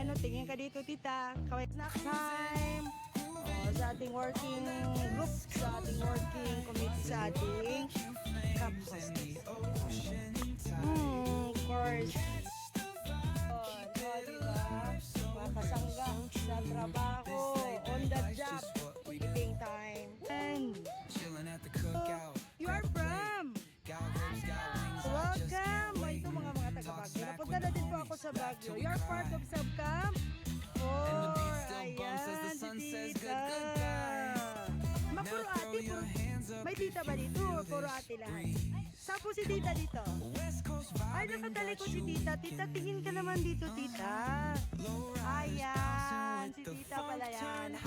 Ayan, tingin ka dito, tita. Kaway snack time. Sa ating working group, sa ating working committee, sa ating campus. Of course. Diba? Mga kasangga sa trabaho, on the job, eating time. And you are from? Welcome! Ito mga taga-Baguio. Napunta na din po ako sa Baguio. You are part of Subcamp? Ayan, si tita. Puro ate, may tita ba dito? Puro ate lahat. Saan po si tita dito? Ay, nakatali ko si tita. Tita, tingin ka naman dito, tita. Ayan, si tita pala yan.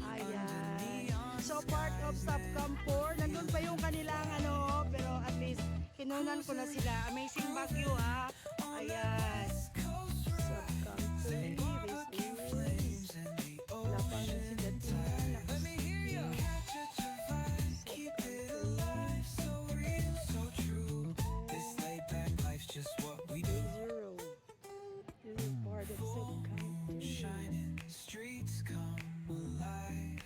Ayan. So, part of Subcamp 4. Nandun pa yung kanilang pero at least, kinunan ko na sila. Amazing Baguio, ha? Ayan. Subcamp 4. Wala pang sila tita. Just what we do. Zero. This is part of Subcamp. Shining streets come alive.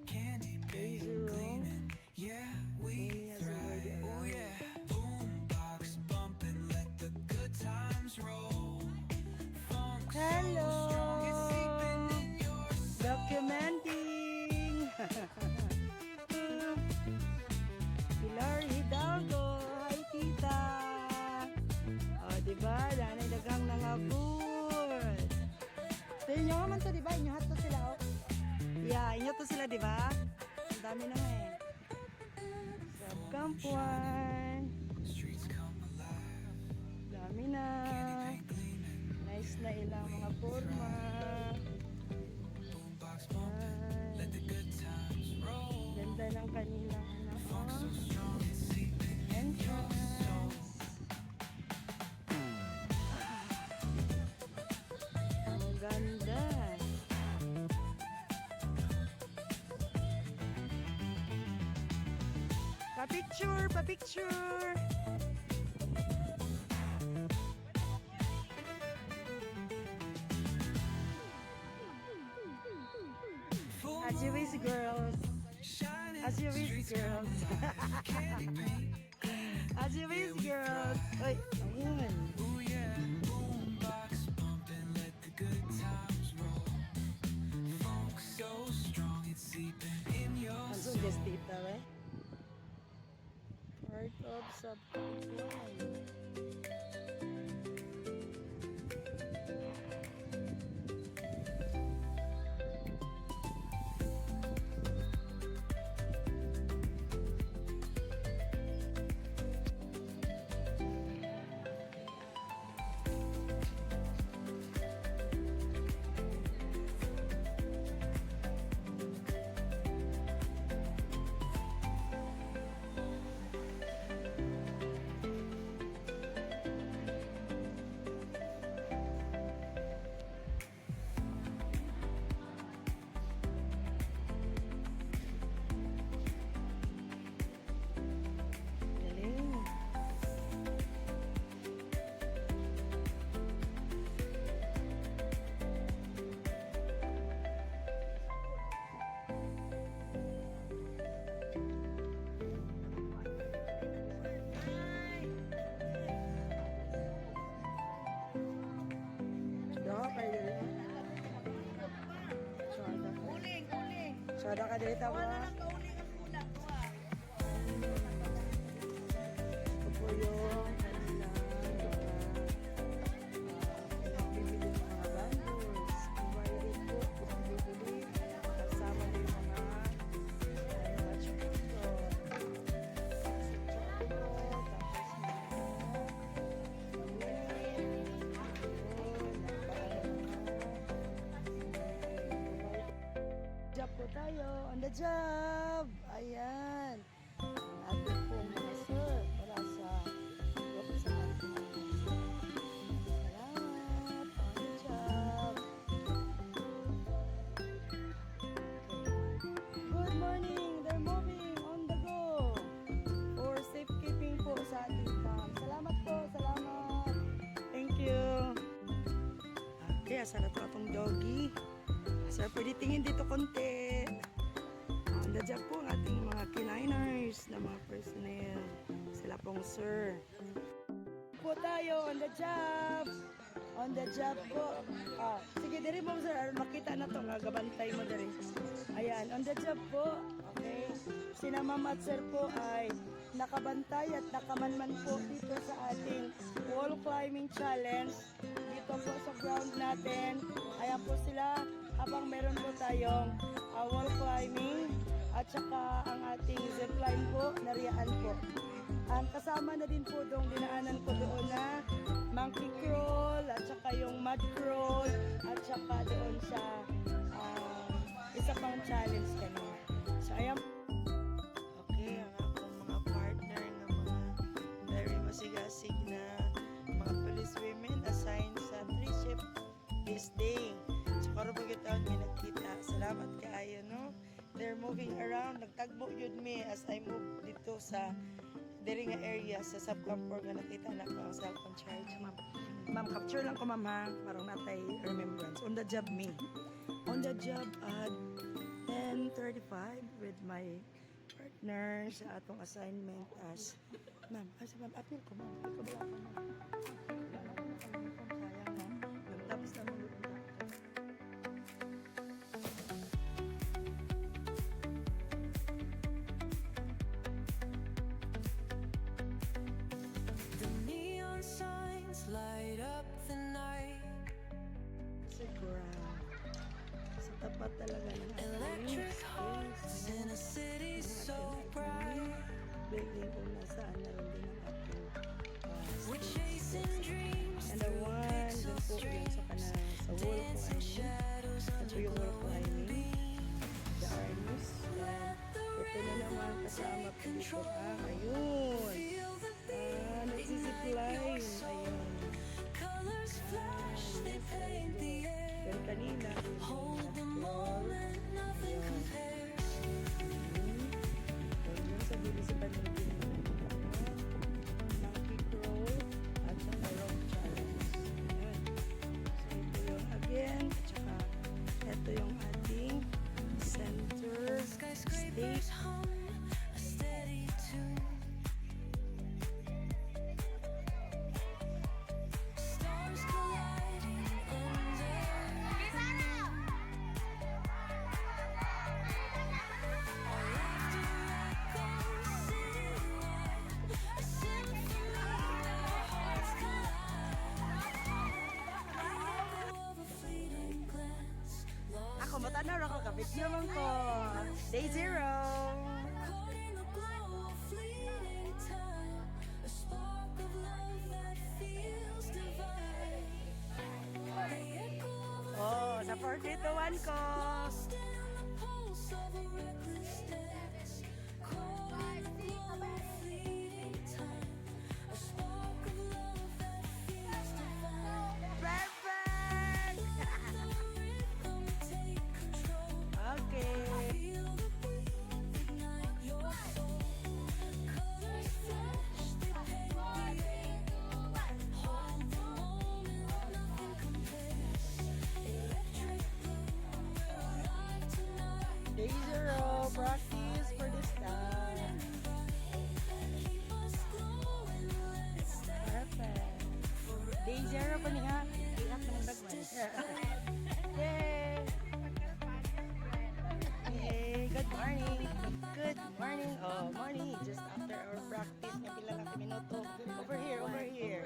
Candy paint gleaming. Yeah, we thrive. Oh yeah. Boombox bumping, let the good times roll. Funk Hello. so strong, it's seeping in your soul. Documenting. Pilar Hidalgo. Hi, tita. Diba? Danay dagang nangabot. So, inyo naman to, diba? Inyo hat to sila, oh. Yeah, inyo to sila, diba? Ang dami na nga, eh. Subcamp 1. Dami na. Nice na ilang mga forma. Ganda ng kanilang, entrance. Ganda. Pa-picture, pa-picture. As you wish, girls. As you wish, girls. As you wish, girls. Ay, ayun. Masuk guys tita, eh. Part of Subcamp 1. Soda ka dito ba? Wala lang kauling ang ulam ko ah. Ito po yung kanilang bibili ng mga bundles. Provided po, bibili kasama din mga job po tayo, on the job. Ayan. Atin po mga sir para sa salamat, on the job. Good morning, they're moving on the go for safekeeping po sa ating camp. Salamat po, salamat. Thank you. Okay, asa na to atong doggy. Sir, pwede tingin dito konti. Nandiyan po ang ating mga K9ers na mga personnel. Sila pong sir. Po tayo on the job. On the job po. Sige, diri mo sir. Makita na to nga. Gabantay mo diri. Ayan, on the job po. Okay. Sina ma'am at sir po ay nakabantay at nakamanman po dito sa ating wall climbing challenge. Dito po sa ground natin. Ayan po sila. Habang meron po tayong wall climbing at saka ang ating zipline po, nariyan po. Ang kasama na din po doong dinaanan ko doon na monkey crawl at saka yung mud crawl at saka doon sa isa pang challenge kanina. So ayan. Okay, ang akong mga partner ng mga very masigasig na mga police women assigned sa 3 shift this day. So karon pagkitaon may nakita. Salamat kaayo no. They're moving around. Nagtagbo yun me as I move dito sa diri nga area sa subcamp 4 nga nakita na ko ang cellphone charge. Ma'am, capture lang ko ma'am ha. Parang natay remembrance. On the job me. On the job at 10:35 with my partner sa atong assignment as ma'am. Asa ma'am, appeal ko ma'am. Ikaw ba ako ma'am? Sayang ma'am. Tapos na mong The neon signs light up the night. sa ground. Sa tapat talaga ng Electric hearts in a city so bright. building kung nasaan na rin din ang ating We're chasing dreams and the through one pixel dun po yun sa kana streets, sa wall dancing climbing. shadows Ito under yung wall glowing climbing. beams. The armies. Let the Ito na naman rhythm kasama take po dito. control. Ayun. Feel the beat Nagsisipline. ignite your soul. Ayun. Colors flash, they paint the air. Pero kanina. Hold the moment, nothing compares. Ayun sa dulo sa paligid. Monkey crawl at saka rope challenge. Ayun. So ito yung again. At saka ito yung ating center Skyscrapers stage. hum a steady tune. Stars colliding under. Our laughter echoes citywide. A symphony where hearts collide. Echo of a fleeting glance. Lost Ako matanaw ako ka-video lang ko. Day 0. caught in the glow of fleeting time, a spark of love that feels divine. The echo of a Oh, sa 4-3-2-1 ko. lost in the pulse of a reckless dance, caught in the glow of fleeting time, a spark of love that feels divine. Perfect! The rhythm take control. Okay. Feel the beat ignite your soul. Colors flash, they paint the air. Hold the moment, nothing compares. Electric blue, we're alive tonight. Day 0. Practice for the start. Keep us glowing, let's stay. Perfect. Day 0 pa niya. Iyak na ng dagwan. Yay! Hey, good morning. Good morning. Oh, morning. Just after our practice, may pila lang kami minuto. Over here, over here.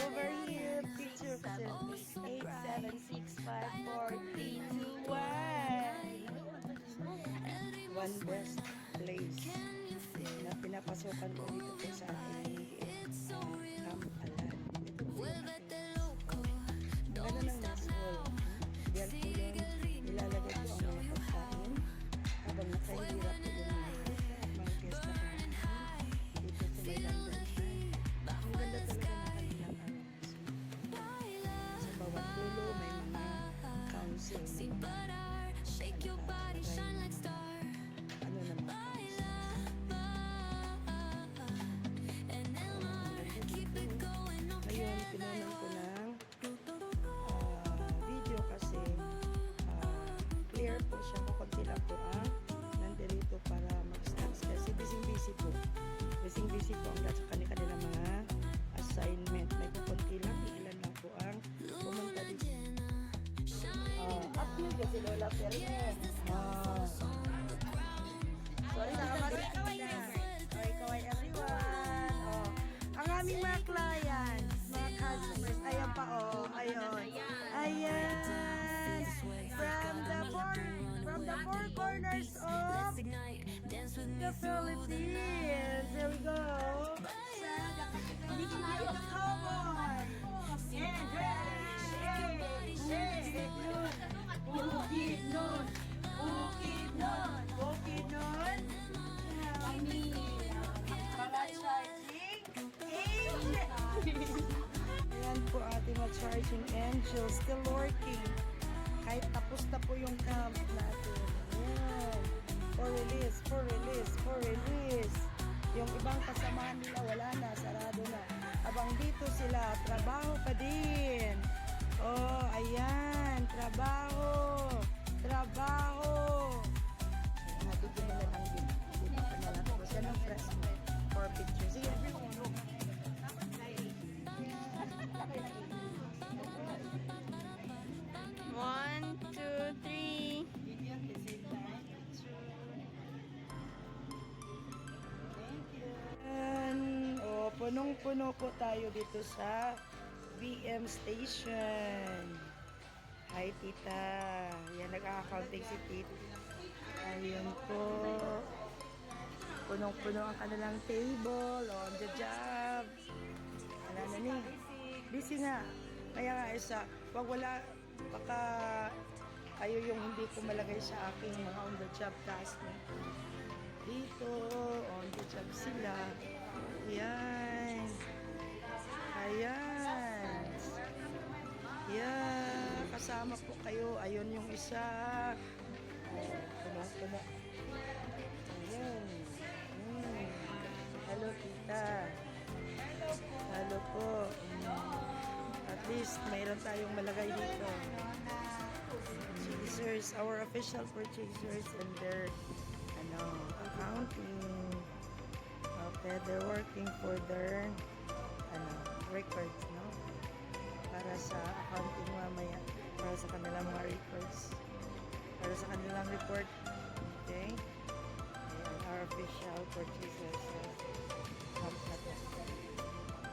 Over here. Picture facility. 8, 7, 6, 5, 4, 3, 2, 1. One best place na pinapasukan ko dito po sa ating Alan. Vuélvete loco, Ano lang na school? Yan po yun. Ilalagay ko ang mga pagkain habang nakahirap po yung mga guest na kami. Dito sa may London. Ang ganda talaga ng kanilang sa bawat dulo may mga council. sin parar, shake your body, shine like star. Ano naman? En el mar, keep it going, no Ngayon, queda pinunan ko ng igual. video ko si Lola Perme. Ah. Sorry, nakamari ka na. Kaway-kaway everyone. Oh. Ang aming mga clients, mga customers, ayan pa oh, ayun. Ayan. From the four corners of the Philippines. There we go. Dito tayo sa cowboy. Bukid nun. Bukid nun. Bukid nun. Mga charging angel. Ayan po ating mga charging angel. Still working. Kahit tapos na po yung camp natin. Ayan. For release, for release, for release. Yung ibang kasamahan nila wala na, sarado na. Habang dito sila, trabaho pa din. Oh, ayan, trabaho. Trabaho. Nabigyan nila lang din. Dito pa na lang. Tapos yan ang press mo. For pictures. Sige, everyone, look. One, two, three. Oh, punong-puno po tayo dito sa BM Station. Hi, tita. Yan, nag-accounting si tita. Ayun po. Punong-puno ang kanilang table on the job. Wala na ni. Busy nga. Kaya nga isa, wag wala, baka kayo yung hindi ko malagay sa aking mga on the job task na. Dito, on the job sila. Ayan. Ayan. Ayan. Kasama po kayo. Ayun yung isa. Oh, puno-puno. Ayan. Hello, tita. Hello po. At least, mayroon tayong malagay dito. Purchasers, our official purchasers and their accounting. Okay, they're working for their records, no? Para sa accounting mamaya, para sa kanilang mga records, para sa kanilang report. Okay? Ayan, our official purchasers.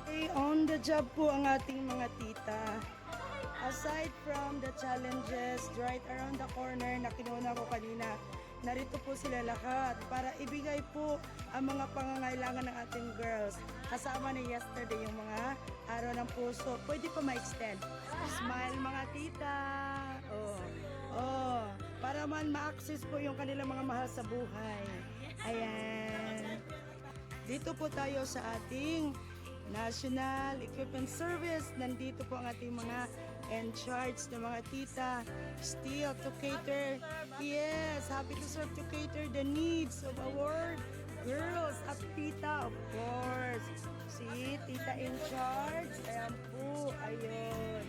Okay, on the job po ang ating mga tita. Aside from the challenges right around the corner na kinuna ko kanina, narito po sila lahat para ibigay po ang mga pangangailangan ng ating girls. Kasama na yesterday yung mga araw ng puso. Pwede pa ma-extend. Smile mga tita. Oh, para man ma-access po yung kanilang mga mahal sa buhay. Ayan. Dito po tayo sa ating National Equipment Service. Nandito po ang ating mga in charge ng mga tita, still to cater, yes, happy to serve to cater the needs of our girls at tita, of course. Si tita in charge, ayan po, ayun.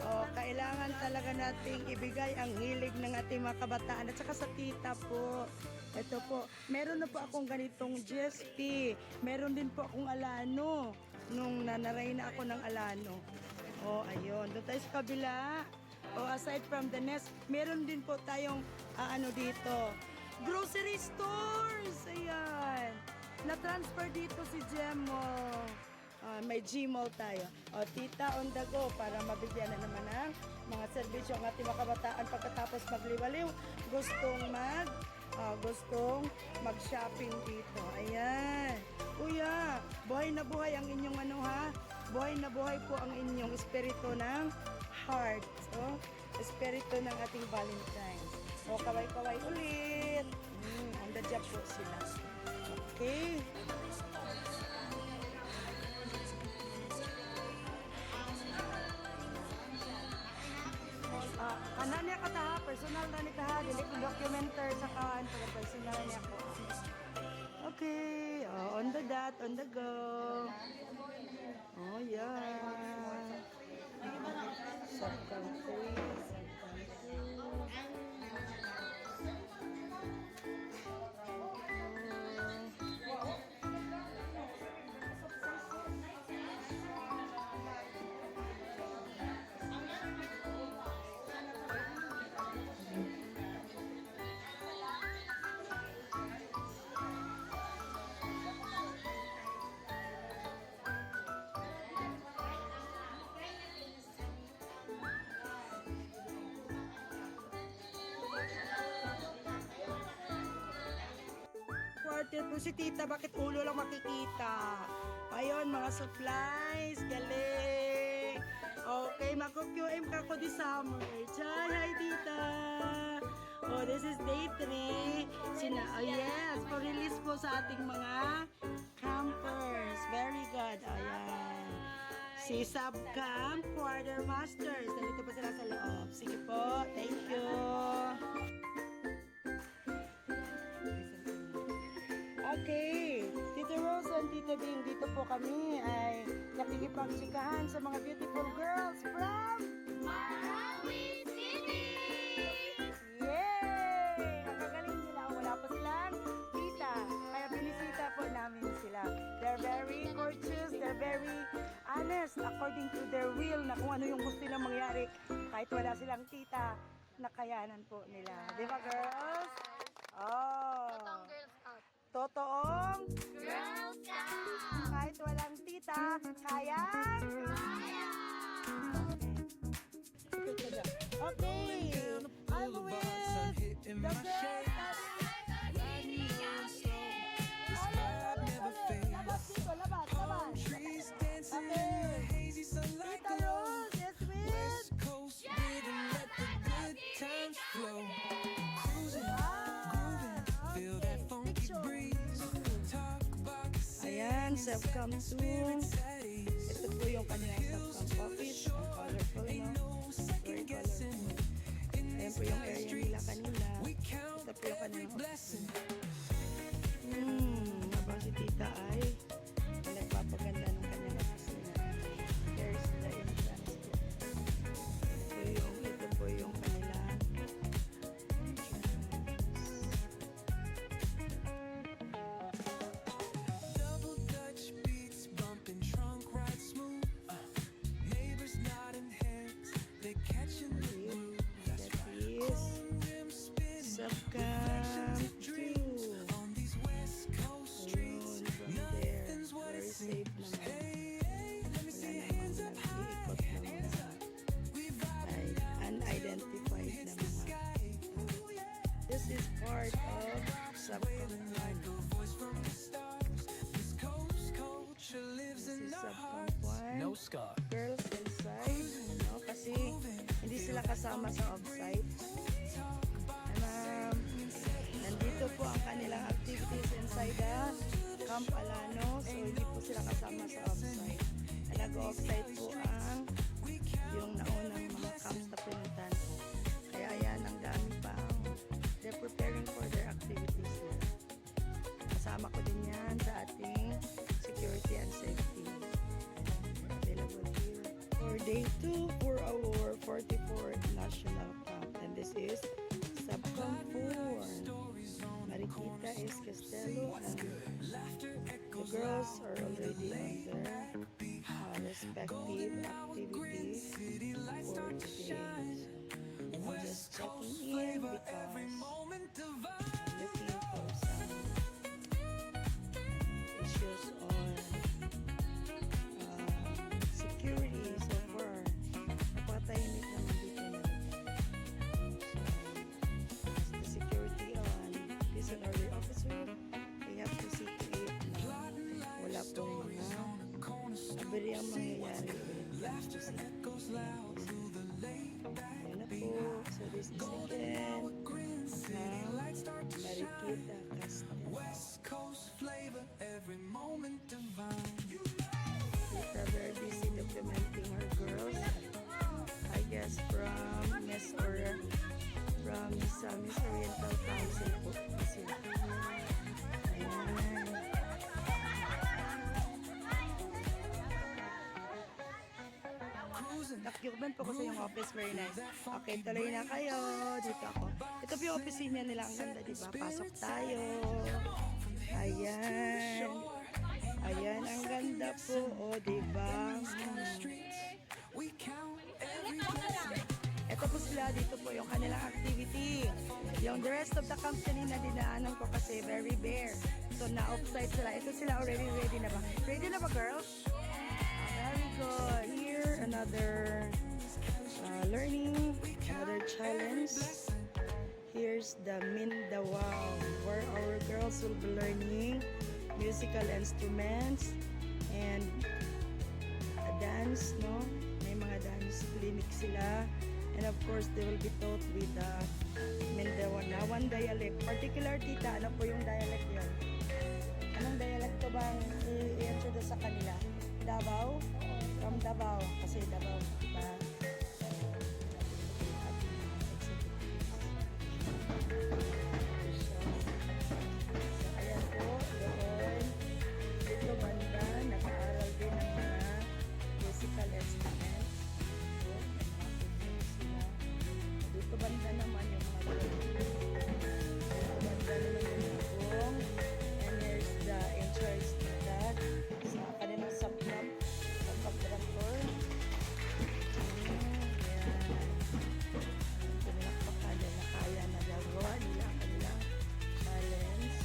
Oh, kailangan talaga nating ibigay ang hilig ng ating mga kabataan at saka sa tita po. Ito po, meron na po akong ganitong GSP, meron din po akong Alano, nung nanaray na ako ng Alano. Oh, ayun. Doon tayo sa kabila. Oh, aside from the nest, meron din po tayong dito. Grocery stores! Ayan. Na-transfer dito si Gemmo. May Gmall tayo. O, tita on the go para mabigyan na naman ng mga serbisyo ang ating mga kabataan pagkatapos magliwaliw. Gustong mag-shopping dito. Ayan. Kuya, buhay na buhay ang inyong buhay na buhay po ang inyong espiritu ng heart. So, espiritu ng ating Valentine's. O, kaway-kaway ulit. On the job po sila. Okay. Kanan niya kataha, personal na ni kaha, dili ko documenter sa kaan, pero personal niya ko. Okay, on the dot, on the go. Oh, yeah. Sub-country. si tita, bakit ulo lang makikita? Ayun, mga supplies. Galing. Okay, mag-QM ka ko this summer. Chay, hi tita. Oh, this is day 3. Oh yes, for release po sa ating mga campers. Very good. Ayan. Si Subcamp Quartermasters. Nandito po sila sa loob. Sige po. Thank you. Okay. Tito Rose and Tito Bing, dito po kami ay nakikipagsikahan sa mga beautiful girls from Marawi City! Yay! Ang gagaling nila. Wala pa silang tita. Kaya binisita po namin sila. They're very courteous. They're very honest according to their will na kung ano yung gusto nilang mangyari. Kahit wala silang tita, nakayanan po nila. Di ba, girls? Oh. Girl Scout. Totoong Girl Scout! kahit walang tita, kaya? Okay. I'm with the girls. Labas dito, labas, labas. Okay. Tita Rose is with Ayan, Subcamp 2. Ito po yung kanilang Subcamp office. Ang colorful, no? Very colorful. Ayan po yung area nila kanina. Ito po yung kanilang office. Habang si tita ay nagpapaganda ng kanyang opisina. There's the entrance po. Ito po yung kanilang Double Dutch beats bumping trunk right smooth. Neighbors nodding heads, they catching the groove. that is Rim spinning Subcamp 2. on these West Coast streets. Ayun, from there. Nothing's what Very it safe seems. naman. Hey, hey, let me see your hands up high. Nag-iikot ng mga We vibe ay unidentified na mga. sky. Ooh, yeah. This is part of Subcamp 1. Like a voice from the stars. This coast culture lives This in is our Subcamp hearts. 1. scar. Girls inside. No? Kasi hindi sila kasama sa offsite. Nandito po ang kanilang activities inside the Camp Alano. So hindi po sila kasama sa offsite. Nag-offsite po ang yung naunang mga camps na pinuntan. Kaya ayan, ang dami pa. They're preparing for their activities na. Kasama ko din yan sa ating security and safety. Available here. For day 2 for our 44th National Camp. And this is Subcamp 4. Marikita is Castello and the girls are already on their respective activities for today. I'm just checking in because I'm looking for some issues on security so far. Napakatahimik naman dito na. So, as the security on prison order officer, we have to see to it na wala pong mga abiri ang mangyayari ulit. Ayun na po. So this is again Marikita Castello. West Coast flavor, every moment divine. Tita very busy documenting her girls. I guess from Miss Oriental Council po sila. Ayan. Document po ko sa yung office, very nice. Okay, tuloy na kayo. Dito ako. Ito po yung opisina nila. Ang ganda, di ba? Pasok tayo. Ayan. Ayan, ang ganda po. O, di ba? Ito po sila. Dito po yung kanilang activity. Yung the rest of the camp kanina dinaanan ko kasi very bare. So, na-offside sila. Ito sila already ready na ba? Ready na ba, girls? Very good. Here, another learning, another challenge. Here here's the Mindanao, where our girls will be learning musical instruments and a dance, no? May mga dance clinic sila. And of course, they will be taught with the Mindanaoan dialect. Particular, tita, ano po yung dialect yun? Anong dialect to bang i-introduce sa kanila? Davao? From Davao. Kasi Davao, diba? Ayan po, doon. Dito banda, nag-aaral din ng mga musical instruments. So, sila. Dito banda naman yung mga dito banda naman yung bugong. And here's the in-charge of that. Sa kanilang subcamp director. Yan. Ito nila pakala na kaya na gagawa nila ang kanilang challenge.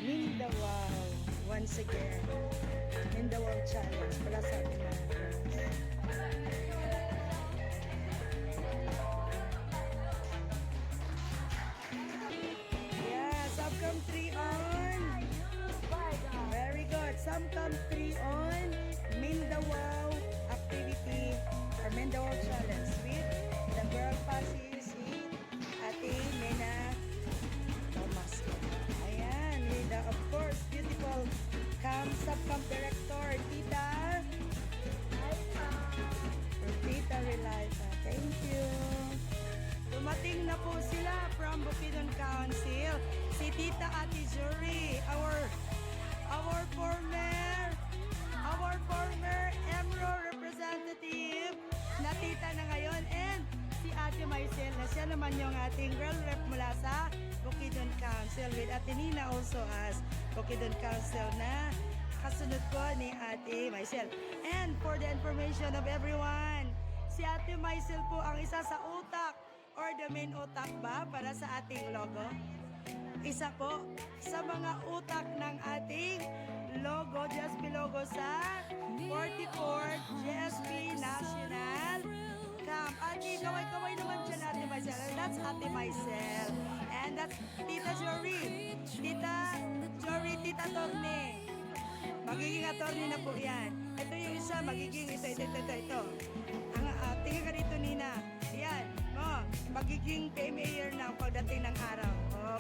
Mindanao, once again, Mindanao challenge para sa ating mga girls. Yeah, subcam 3 on. Very good. Subcam 3 on. Mindanao activity or Mindanao challenge with the girl passes si Ate Mena Thomas. Ayan, with the, of course, beautiful subcamp director, Tita. Tita Reliza. Thank you. Dumating na po sila from Bukidnon Council. Si Tita Ate Jury, our former EMRO representative na tita na ngayon, and si Ate Maisel na siya naman yung ating girl rep mula sa Bukidnon Council, with Ate Nina also as Bukidnon Council na kasunod ko ni Ate Maisel. And for the information of everyone, si Ate Maisel po ang isa sa utak or the main utak ba para sa ating logo. Isa po sa mga utak ng ating logo, GSP logo sa 44th GSP National Camp. Ate, kaway-kaway naman dyan, Ate Maisel. That's Ate Maisel. And that's Tita Jory. Tita Jory, Tita Torne. Magiging attorney na po yan. Ito yung isa, magiging ito. Tingin ka dito, Nina. Yan. Magiging mayor na pagdating ng araw.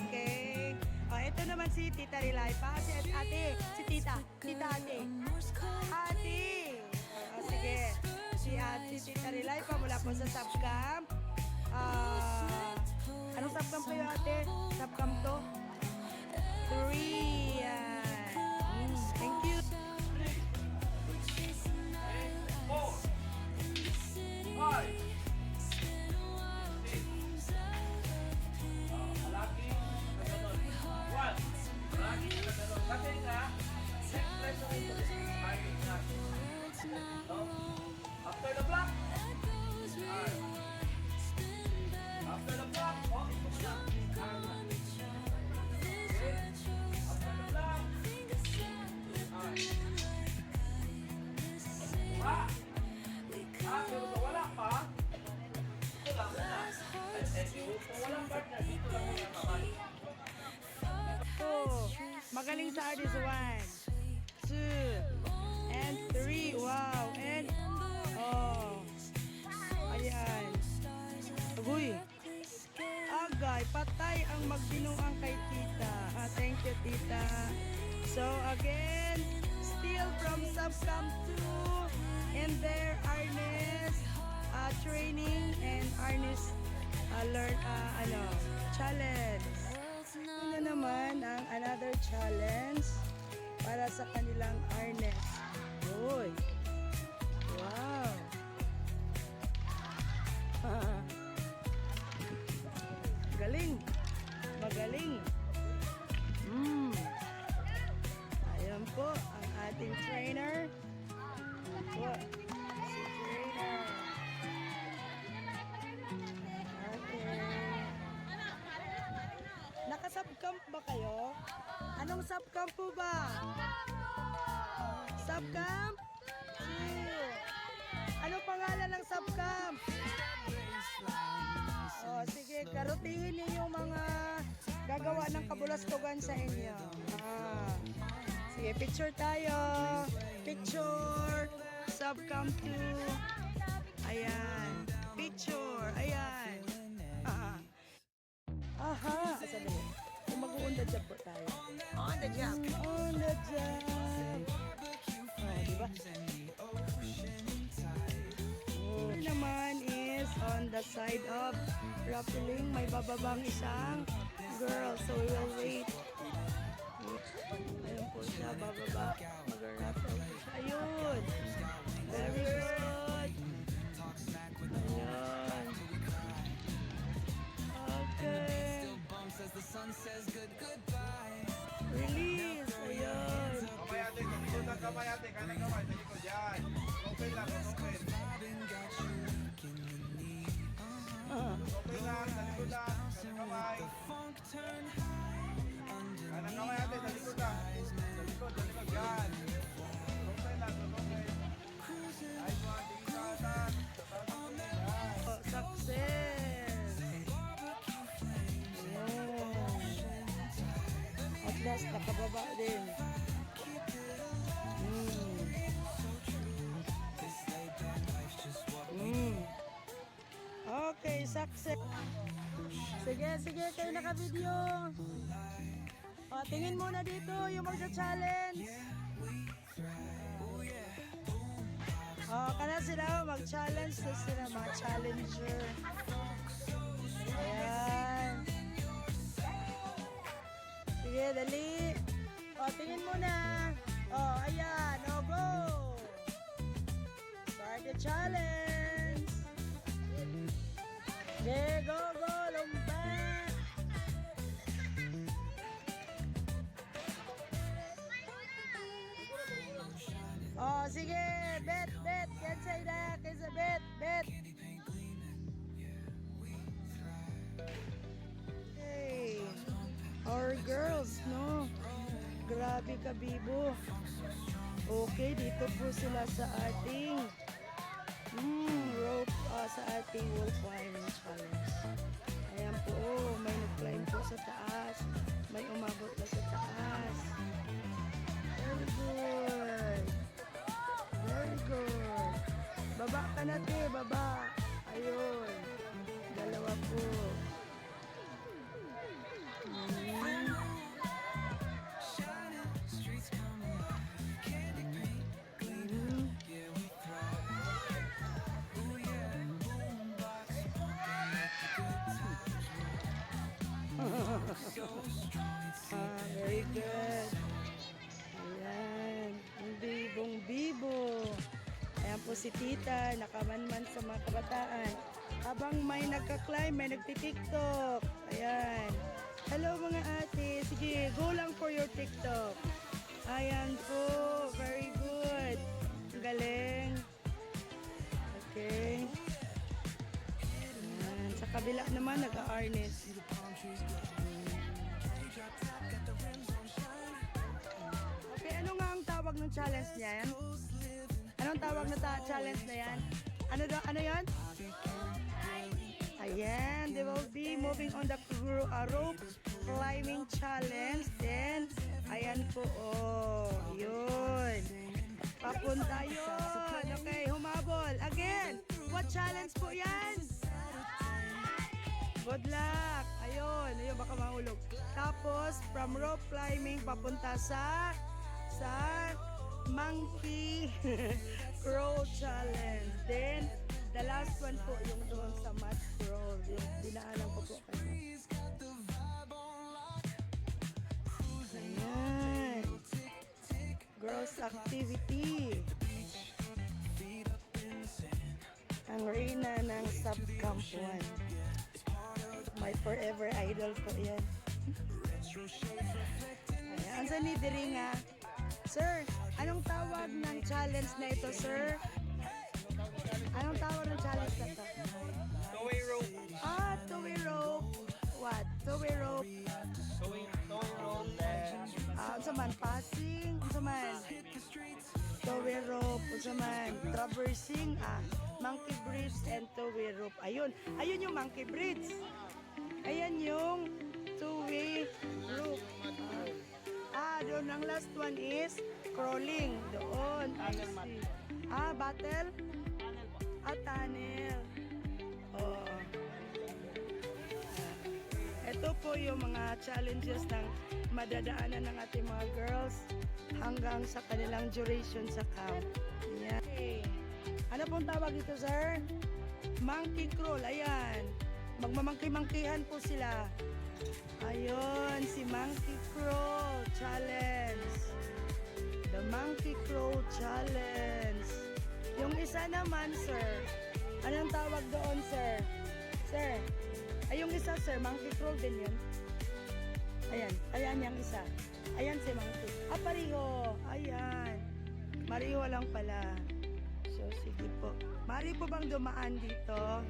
Okay. Ito naman si Tita Rilay pa. Si Ate. Si Tita. Tita Ate. Ate. Sige. Si Tita Rilay pa mula po sa subcamp. Anong subcamp kayo, Ate? Subcamp to? 3. Thank you. 4, 5, 6. Malaki na ganon. 1. Malaki na ganon. Kasi nga, next lesson ito is timing natin. No? After the block. Alright. After the block. Oh, ito mo na. Okay. After the block. Alright. Pero kung wala pa, ito lang muna. Kung walang partner, dito lang muna kamay. Magaling sa artist. 1, 2, and 3. Wow. And, ayan. Uy. Agay, patay ang magbinuang kay Tita. Thank you, Tita. So, again, still from subcamp 2 in their harness training and harness challenge. Ito naman ang another challenge para sa kanilang harness. Uy. Wow. Galing. Magaling. Ayan po ang ating trainer. Ayan po. Si trainer. Okay. ba kayo? Anong subcamp po ba? Subcamp? Chill. Anong pangalan ng subcamp? Oh, sige, karutihin niyo yung mga gagawa ng kabulastugan sa inyo. Sige, picture tayo. Picture. Subcamp 2. Ayan. Picture. Ayan. Aha. Sabi. Mag-on the job po tayo. On the job. On the job. Oh, diba? Naman is on the side of rappelling. May bababang isang girl. So we will wait. Ayun po siya, bababa. Mag-rappel po siya. Ayun. Very good. Ayun. Okay. Release. Ayun. Kamay ate, likod ng kamay ate, kanang kamay, sa likod, yan. Open lang, open. Open lang, sa likod lang, kanang kamay. Kanang kamay ate, sa likod lang. Sa likod, yan. Open lang, open. Nice one, tingin sa atas. Yan. Oh, success. Ayun. At last, nakababa din. Okay, success. Sige, kayo naka-video. O, tingin muna dito yung magsa-challenge. O, kana sila mag-challenge. So, sila mga challenger. Ayan. Sige, dali. O, tingin muna. O, ayan. O, go. Start the challenge. Okay, go, lumba. Oh, sige, bet. Yan sa ina, kaysa bet. Hey, our girls, no? Grabe ka, Bibo. Okay, dito po sila sa ating rope, sa ating wall climbing challenge. Ayan po, may nag-climb po sa taas. May umabot na sa taas. Very good. Very good. Baba ka na, te. Baba. Ayun. Dalawa po. Very good. Ayan. Ang bibong bibo. Ayan po si tita, nakamanman sa mga kabataan. Habang may nagka-climb, may nagti-tiktok. Ayan. Hello mga ate. Sige, go lang for your tiktok. Ayan po. Very good. Ang galing. Okay. Ayan. Sa kabila naman, nag-harness. Okay, ano nga ang tawag ng challenge niya yan? Anong tawag na challenge na yan? Ano yan? Ayan, they will be moving on the rope climbing challenge. Then, ayan po, oh, yun. Papunta yun. Okay, humabol. Again, what challenge po yan? Good luck. Ayun, baka mahulog. Tapos, from rope climbing, papunta sa monkey crawl challenge. Then, the last one po yung doon sa mat crawl. Yung dinaanan ko po kayo. Ayan. Girls activity. Ang reyna ng subcamp 1. My forever idol po yan. Ayan, saan ni Diri nga? Sir, anong tawag ng challenge na ito, sir? Anong tawag ng challenge na ito? Two-way rope. Two-way rope. Wow. what? Towe rope. Towing rope, then Unsa man passing, unsa man towe rope, unsa man traversing, monkey bridge and towe rope. Ayun yung monkey bridge. Ayan yung two-way rope. Doon ang last one is crawling. Doon. I see. Battle? Tunnel. Oh. Ito po yung mga challenges ng madadaanan ng ating mga girls hanggang sa kanilang duration sa camp. Yan. Okay. Ano pong tawag dito, sir? Monkey crawl. Ayan. Magmamangki-mangkihan po sila. Ayun, si Monkey Crawl Challenge. The Monkey Crawl Challenge. Yung isa naman, sir. Anong tawag doon, sir? Sir. Ay, yung isa, sir. Monkey Crawl din yun. Ayan yung isa. Ayan si Monkey. Pareho. Ayan. Mariho lang pala. So, sige po. Mari po bang dumaan dito?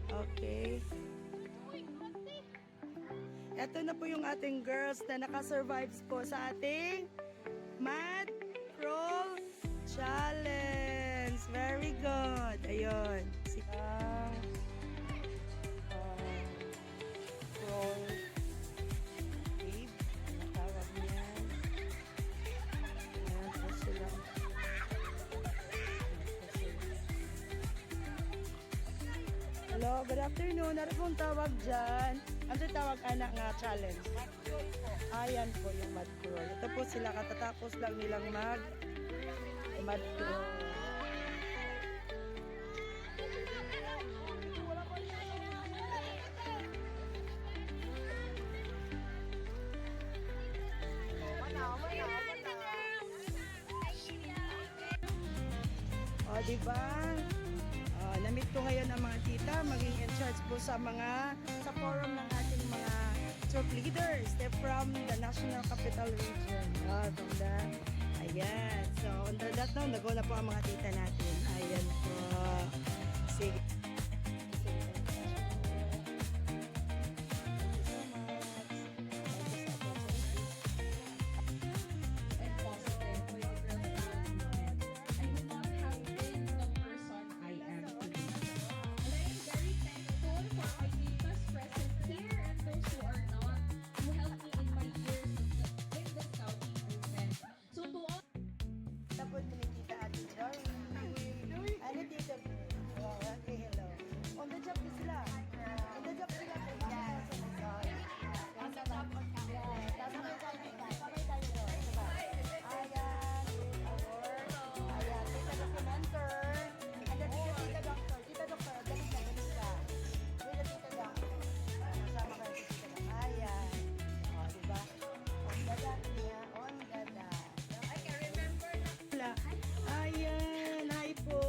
Okay. Ito na po yung ating girls na nakasurvives po sa ating Mad Crawl Challenge. Very good. Ayun. Crawl cave. Ano tawag niyan? Ayan po sila. Hello, good afternoon. Ano pong tawag dyan? Ano tawag anak nga challenge? Mad crawl po. Ayan po yung mad crawl. Ito po sila katatapos lang nilang mad crawl. O, diba? Na-meet ko ngayon ang mga tita, maging in charge po sa forum ng ating mga troop leaders. They're from the National Capital Region. Ayan. So, under that now, nag-go na po ang mga tita natin. Ayan po. Sige. And positive for your girl development. I would not have been the person I am today. And I am very thankful for my titas present here and those who are not, who helped me in my years in the scouting movement. So to all Tapos ni tita Ate Joy. Ano tita? Oh, okay, hello. On the job na sila. On the job sila. Yes. On the job. Sabay tayo doon. Ayan. Award. Ayan. Tita documenter. Ayan. Tita doctor. Tita doctor. Dalit ka. Tita doctor. Nasama kayo si tita doctor. Ayan. O, diba? On the dot niya. On the dot. I can remember na. Ayan. Hi po.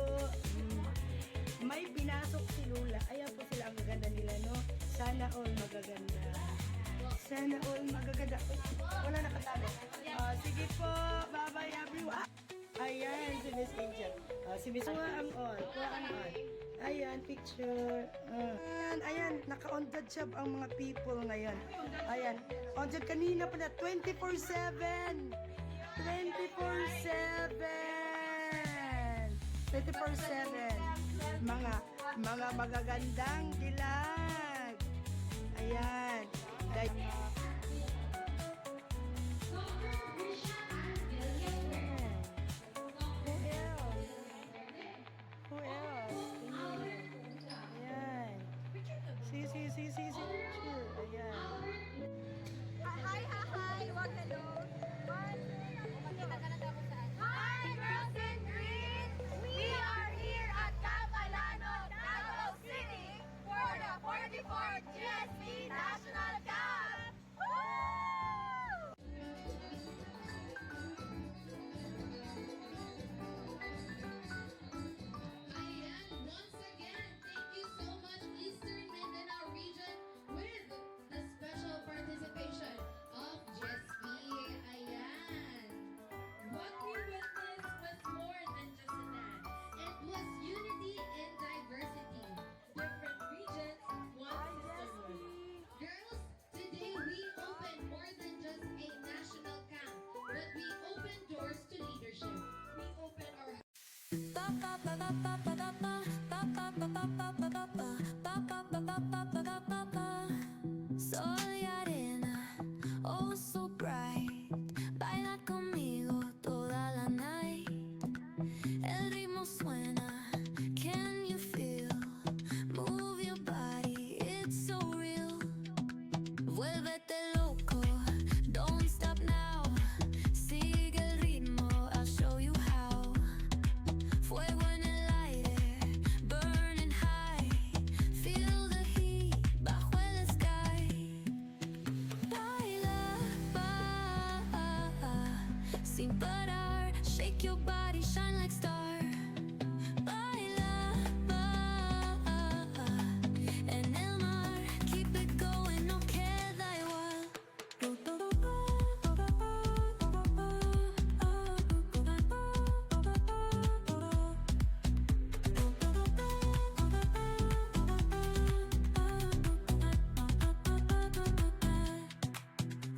May pinasok si Lula. Ayan po sila. Ang gaganda nila, no? Sana all magaganda. Sana all magaganda. Uy, wala nakatago. Sige po. Bye-bye everyone. Ayan, si Miss Angel. Si Miss Kuha ang all. Kuha ang all. Ayan, picture. Ayan, naka-on the job ang mga people ngayon. Ayan, on job kanina pa na 24/7. 24/7. 24/7. Mga magagandang dilag. Ayan. Who else? Ayan. See. Picture. Ayan. Hi! Wag hello! Hi, girls in green! We are here at Capalano, Davao City for the 45th sin parar. Shake your body, shine like star. Baila, en el mar. Keep it going, no queda igual.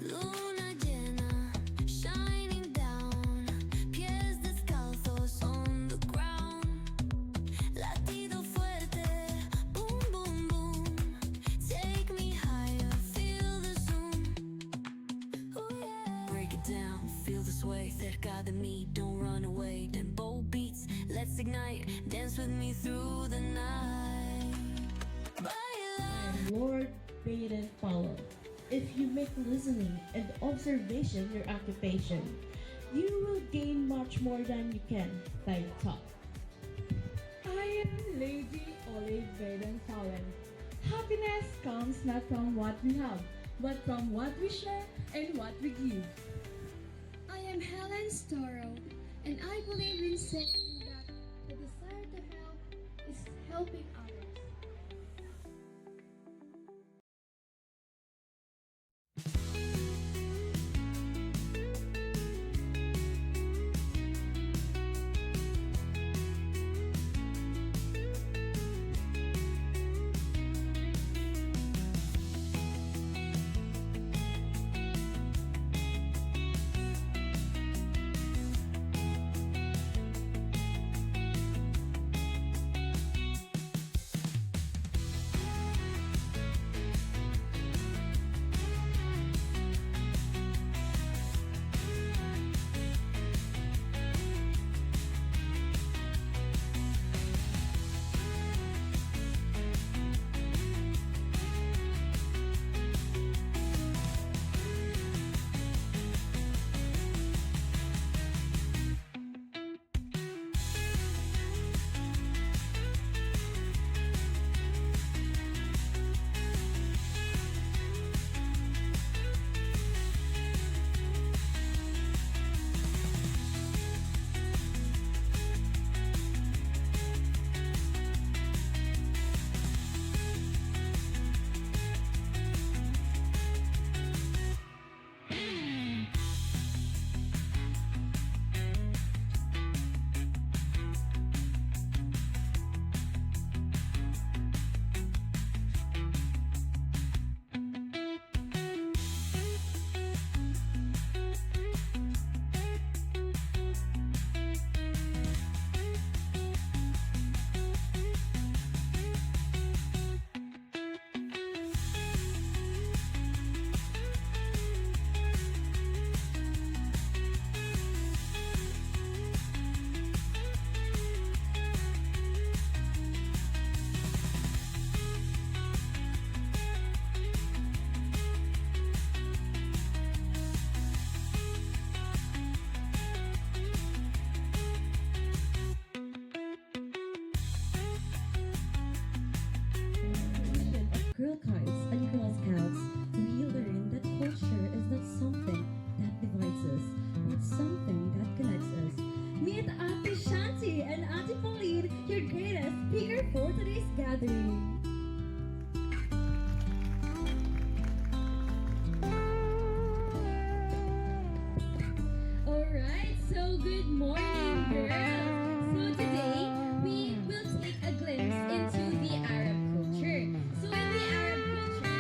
Luna llena, shining down. Pies descalzos on the ground. Latido fuerte, boom, boom, boom. Take me higher, feel the zoom. Ooh, yeah. Break it down, feel the sway. Cerca de mí, don't run away. Tempo beats, let's ignite. Dance with me through the night. Baila. Lord, bait and follow. If you make listening and observation your occupation, you will gain much more than you can by talk. I am Lady Olive Baden Fallen. Happiness comes not from what we have, but from what we share and what we give. I am Helen Storrow, and I believe in saying that the desire to help is helping others. Girl Guides and Girl Scouts, we learn that culture is not something that divides us, but something that connects us. Meet Ate Shanti and Ate Pauline, your greatest speaker for today's gathering. Alright, so good morning, girls! So today, we will take a glimpse into the Arab culture. So in the Arab culture,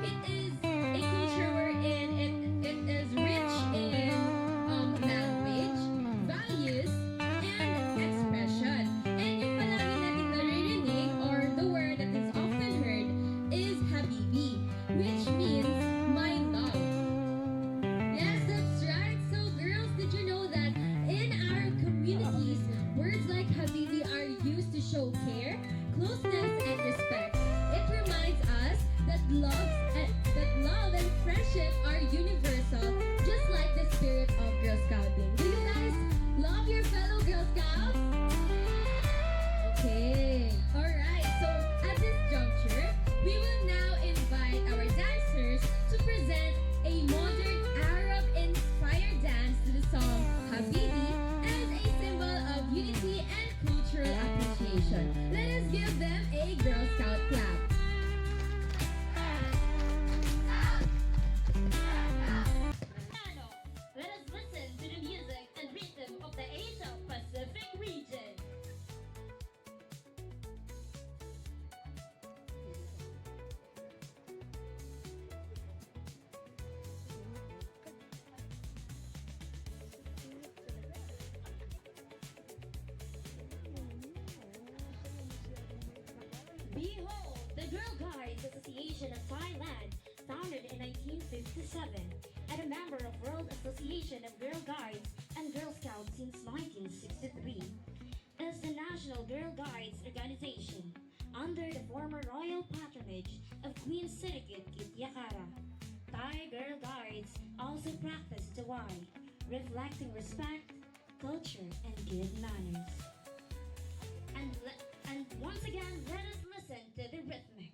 it is a culture wherein it is rich in language, values, and expression. And yung palagi natin naririnig or the word that is often heard is Habibi, which means my love. Yes, that's right. So girls, did you know that in our communities, words like Habibi are used to show care, closeness, and respect? It reminds us that love and friendship are universal, just like the spirit of Girl Scouting. Do you guys love your fellow Girl Scouts? Okay. Alright, so at this juncture, we will now invite our dancers Guides Association of Thailand, founded in 1957, and a member of World Association of Girl Guides and Girl Scouts since 1963, is the National Girl Guides organization under the former royal patronage of Queen Sirikit Kityakara. Thai Girl Guides also practice Tawai, reflecting respect, culture, and good manners. And once again, let us listen to the rhythmic.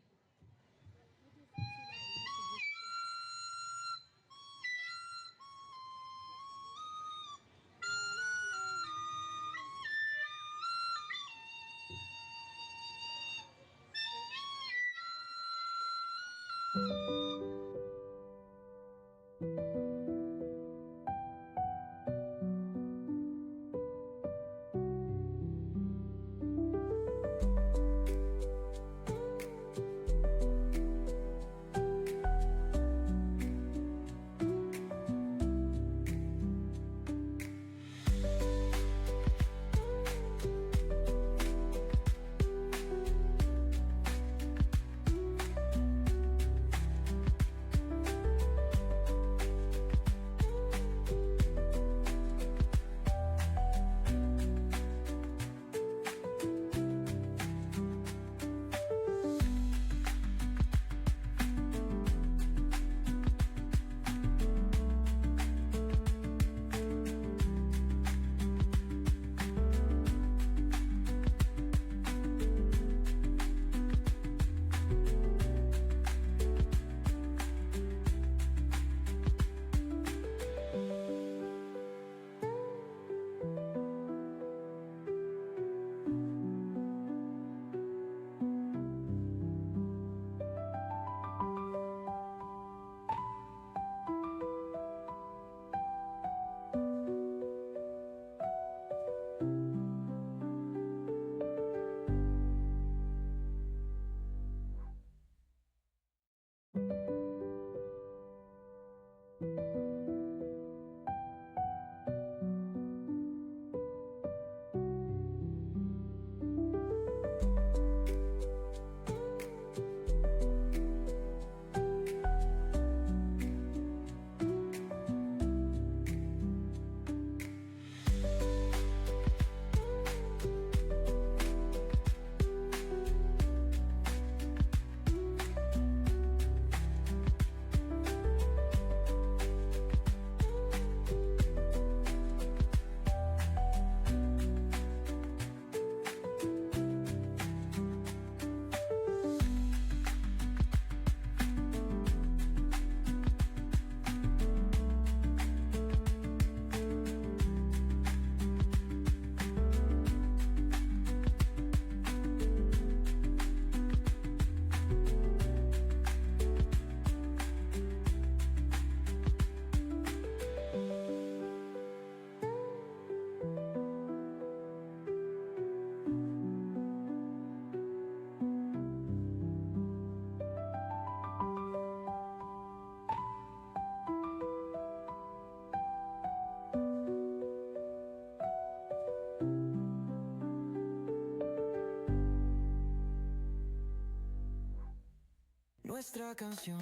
Nuestra canción.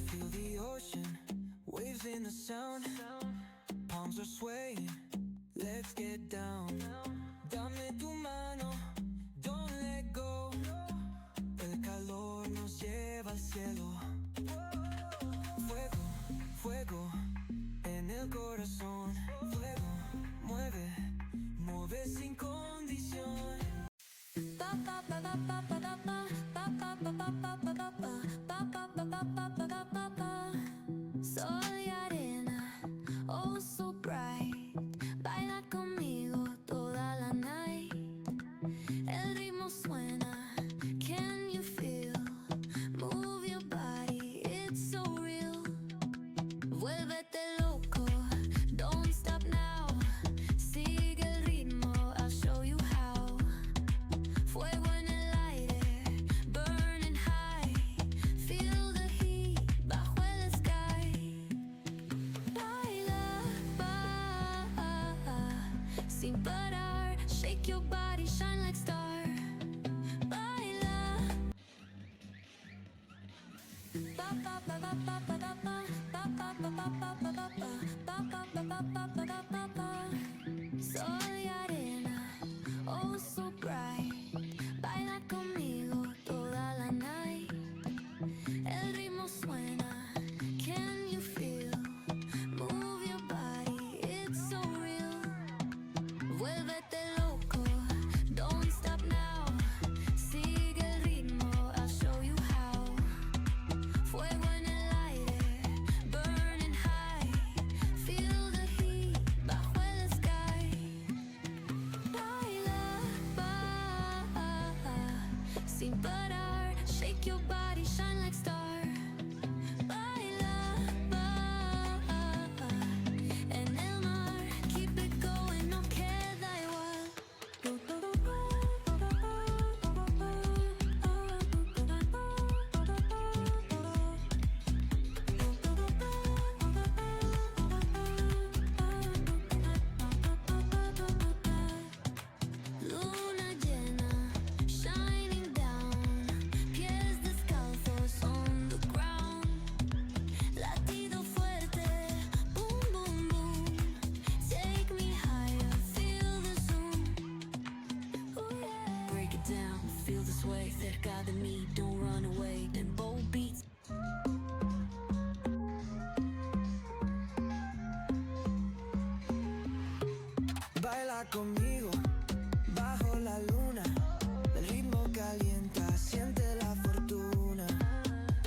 Feel the ocean, waves in the sound. Palms are swaying, let's get down. Dame tu mano, don't let go. El calor nos lleva al cielo. Fuego, fuego en el corazón. Fuego, mueve, mueve sin condición. Sol y arena, oh so bright. Baila conmigo toda la night. El ritmo suena, can you feel? Move your body, it's so real. Vuélvete loco, don't stop now. Sigue el ritmo, I'll show you how. Fuego en el aire, burning high. sin parar. Shake your body, shine like star. Baila. Ba ba ba ba ba ba ba ba. Ba ba ba ba ba ba ba ba. Ba ba ba ba ba ba ba ba ba. Sol y arena, oh so bright. Baila conmigo toda la night. El ritmo suena, can you feel? Move your body, it's so real. Vuélvete loco, don't stop now. Sigue el ritmo, I'll show you how. Fuego en el aire, burning high. Feel the heat bajo el sky. Baila, sin parar. Shake your body, shine like star. Baila, en el mar. Keep it going, no queda igual. Luna llena, shining down. Pies descalzos on the ground. Latido fuerte, boom, boom, boom. Take me higher, feel the zoom. Ooh, yeah. Break it down, feel this way. Cerca de mí, don't run away. Then bold beats. Baila conmigo bajo la luna. El ritmo calienta, siente la fortuna.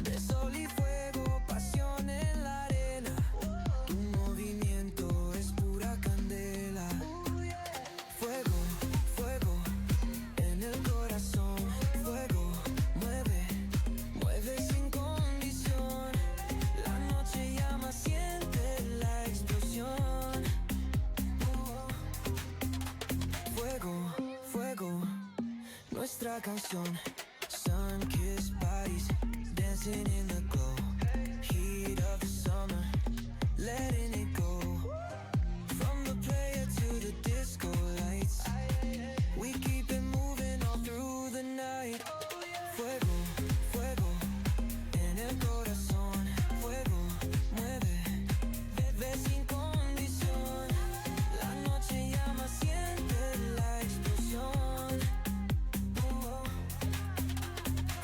De sol y fuego, pasión en la arena. Tu movimiento es pura candela. Fuego, fuego en el corazón. Fuego, mueve, mueve sin condición. La noche llama, siente la explosión. Fuego, fuego, nuestra canción. Sun-kissed bodies, dancing in the glow. Heat of the summer, letting it go. From the player to the disco lights, we keep it moving all through the night. Fuego, fuego, en el corazón. Fuego, mueve, bebe sin condición. La noche llama, siente la explosión.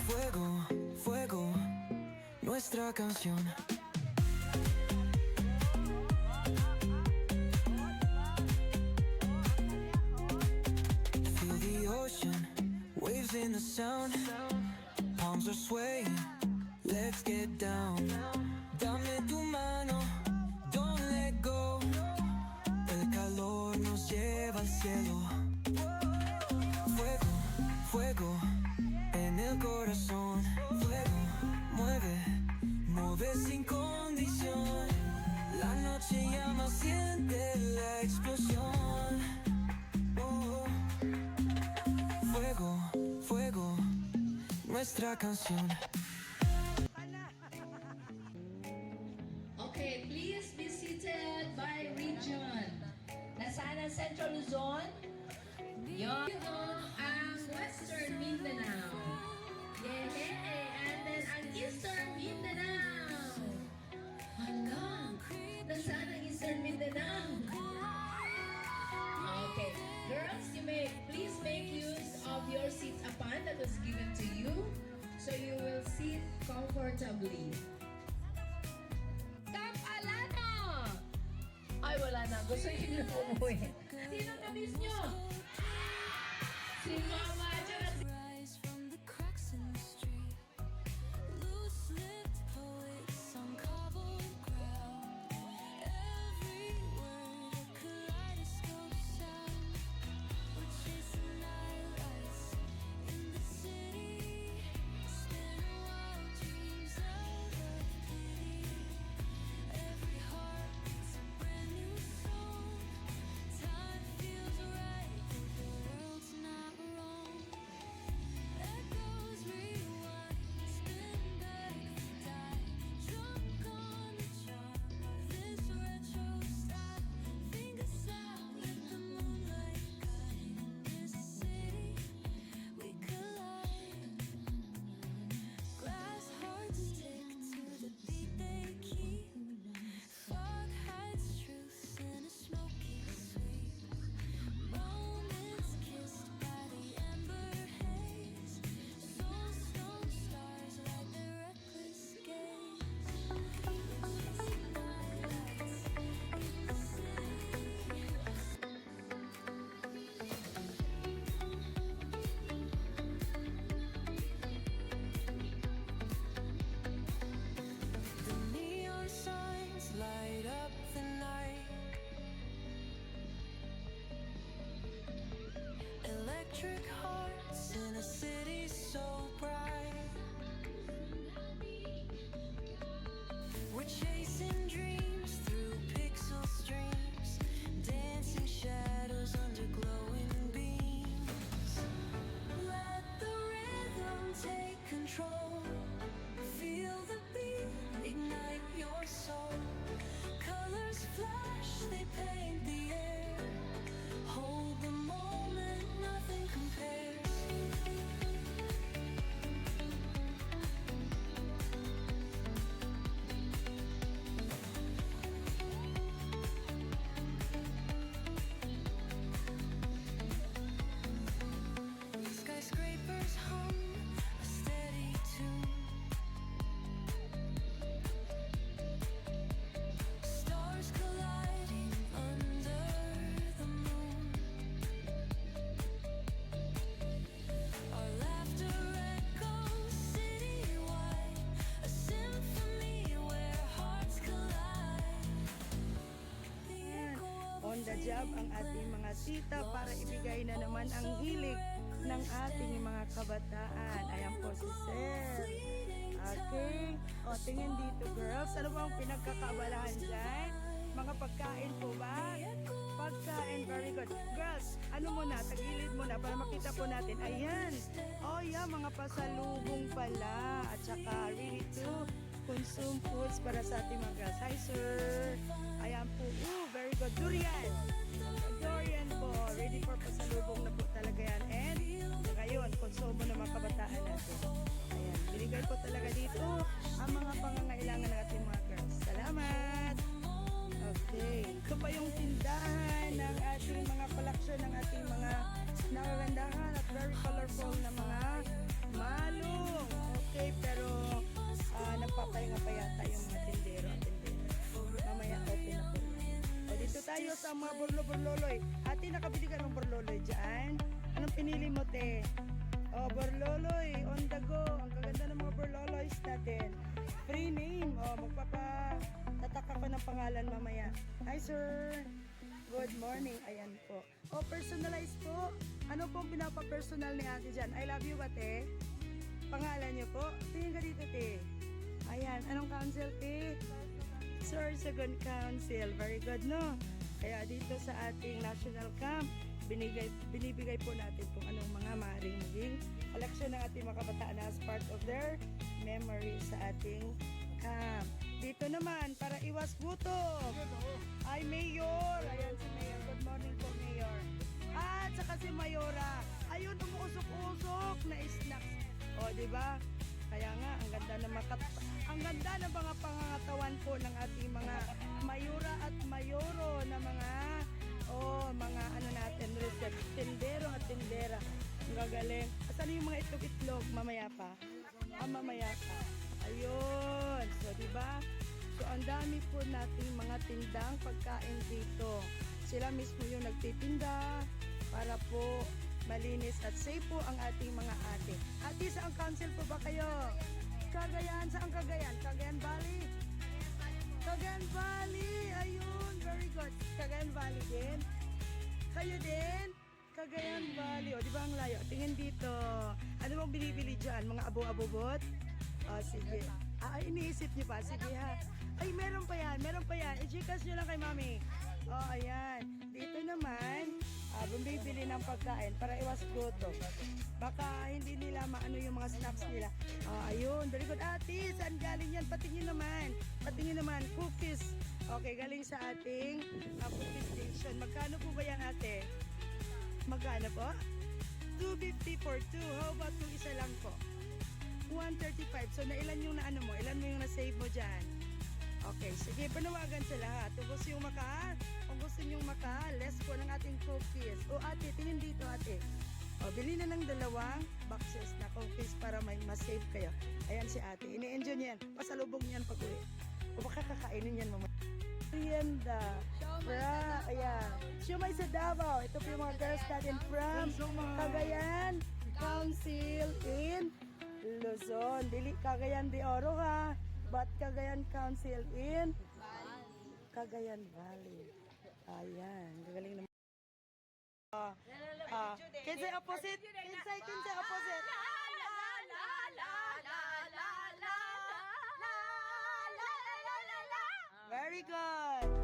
Fuego, fuego, nuestra canción. Feel the ocean, waves in the sound. Palms are swaying, let's get down. Dame tu mano, don't let go. El calor nos lleva al cielo. Fuego, fuego en el corazón. Fuego, mueve, mueve sin condición. La noche llama, siente la explosión. Oh, fuego, fuego, nuestra canción. Okay, please be seated by region. Nasaan ang Central Luzon? Yon ang Western Mindanao. Yay! And then ang Eastern Mindanao. Hala! Nasaan ang Eastern Mindanao? Okay. Girls, you may please make use of your seat upon that was given to you so you will sit comfortably. Kapalano! Ay, wala na. Gusto niyo na umuwi. Sino na-miss nyo? Si Mama at saka si... Rise from the cracks in the street. Loose-lipped poets on cobbled ground. Every word a kaleidoscope sound. We're chasing nightlights in the city. Spinning wild dreams out of pity. Every heart beats a brand new song. Time feels right. electric hearts in a city so bright. We're chasing dreams through pixel streams, dancing shadows under glowing beams. Let the rhythm take control. Feel the beat, ignite your soul. Colors flash, they paint the air. Hold the moment, nothing compares. Skyscrapers hum a steady tune. Stars colliding under the moon. Our laughter echoes citywide, a symphony where hearts collide. The echo of On the job ang ating mga tita para ibigay na naman ang hilig ng ating mga kabataan. Ayan po si Sir. Okay. O, tingin dito, girls. Ano ba ang pinagkakaabalahan dyan? Mga pagkain po ba? Pagkain. Very good. Girls, ano muna? Tagilid muna para makita po natin. Ayan. Oh, yeah. Mga pasalubong pala. At saka ready to consume foods para sa ating mga girls. Hi, sir. Ayan po. Very good. Durian. Durian po. Ready for pasalubong na po talaga yan. And ngayon, konsumo ng mga kabataan natin. Ayan. Binigay po talaga dito ang mga pangangailangan ng ating mga girls. Salamat! Okay. Ito pa yung tindahan ng ating mga collection ng ating mga nakagandahan at very colorful na mga malong. Okay, pero nagpapahinga pa yata yung mga tindero at tindera. Mamaya open na po. O, dito tayo sa mga burlo-burloloy. Ate, nakabili ka ng burloloy dyan? Anong pinili mo, te? O, burloloy, on the go. Ang kaganda ng mga burloloys natin. Free name. O, magpapatataka ko ng pangalan mamaya. Hi, sir. Good morning. Ayan po. O, personalize po. Ano pong pinapa-personal ni ate dyan? I love you ba, te? Pangalan niyo po? Tingin ka dito, te. Ayan. Anong council, te? Sorsogon Council. Very good, no? Kaya dito sa ating national camp, binibigay po natin kung anong mga maaaring maging collection ng ating mga kabataan as part of their memory sa ating camp. Dito naman, para iwas gutom, ay Mayor. Ayan si Mayor. Good morning po, Mayor. At saka si Mayora. Ayun, umuusok-usok na snacks. O, di ba? Kaya nga, ang ganda ng mga pangangatawan po ng ating mga mayura at mayoro na mga ano natin, recept, tindero at tindera. Ang gagaling. Asan yung mga itlog-itlog? Mamaya pa. Mamaya pa. Ayun. So, di ba? So, ang dami po nating mga tindang pagkain dito. Sila mismo yung nagtitinda para po malinis at safe po ang ating mga ate. Ate, saan council po ba kayo? Cagayan. Saan Cagayan? Cagayan Valley? Cagayan Valley. Ayun. Very good. Cagayan Valley din. Kayo din? Cagayan Valley. O, di ba ang layo? Tingin dito. Ano bang binibili dyan? Mga abo-abobot? O, sige. Iniisip niyo pa? Sige ha. Ay, meron pa yan. Meron pa yan. I-gcash nyo lang kay mami. O, ayan. Dito naman, bumibili ng pagkain para iwas gutom. Baka hindi nila maano yung mga snacks nila. Ayun. Very good. Ate, saan galing yan? Patingin naman. Patingin naman. Cookies. Okay, galing sa ating cookies station. Magkano po ba yan, ate? Magkano po? 250 for 2. How about kung isa lang po? 135. So, nailan yung naano mo? Ilan mo yung na-save mo dyan? Okay, sige. Panawagan sa lahat. Kung gusto nyo less po ng ating cookies. O, ate, tingin dito, ate. O, bili na ng 2 boxes na cookies para may ma-save kayo. Ayan si ate. Ini-enjoy niyan. Pasalubong niyan pag-uwi. O, baka kakainin niyan mamaya. Merienda. Ayan. Siomay sa Davao. Ito po yung mga girls natin from Cagayan Council in Luzon. Dili Cagayan de Oro ha. But Cagayan Council in Cagayan Valley. Ayan. Gagaling naman. Kinsay opposite? Kinsay opposite? Very good.